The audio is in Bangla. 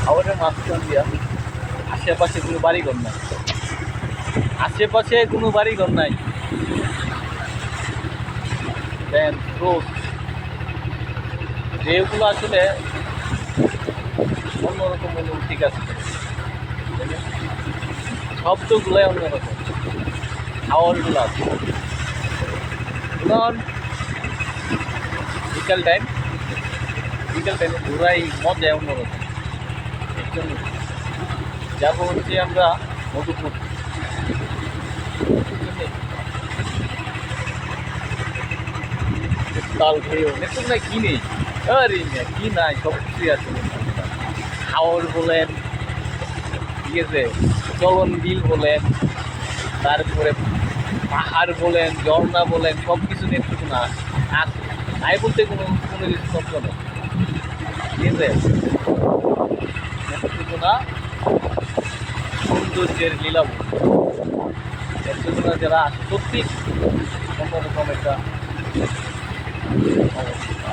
হাওরের মাঝখান দিয়া আশেপাশে কোনো বাড়িঘর নাই, আশেপাশে কোনো বাড়িঘর নাই। দেন স্রোত ঢেউগুলো আসলে অন্যরকম অনুভূতি আছে, শব্দগুলোই অন্যরকম, হাওয়ারগুলো আছে। ধরুন বিকাল টাইমে ঘোরাই মজা অন্যরকম। একজন যাবো হচ্ছে আমরা মধুপুর, তাল খেয়েও নেটুক না কি নেই, আরে না কি নাই, সব কিছুই আছে। হাওর বলেন, ঠিক আছে, চলন বিল বলেন, তারপরে পাহাড় বলেন, ঝর্ণা বলেন, সব কিছু নেটুকু না আছে। নাই বলতে কোনো কোনো কিছু শব্দ নেই, ঠিক আছে। নেটুকু না সৌন্দর্যের লীলাভ, নেটুকু না যারা সত্যি অন্যরকম একটা অবস্থা।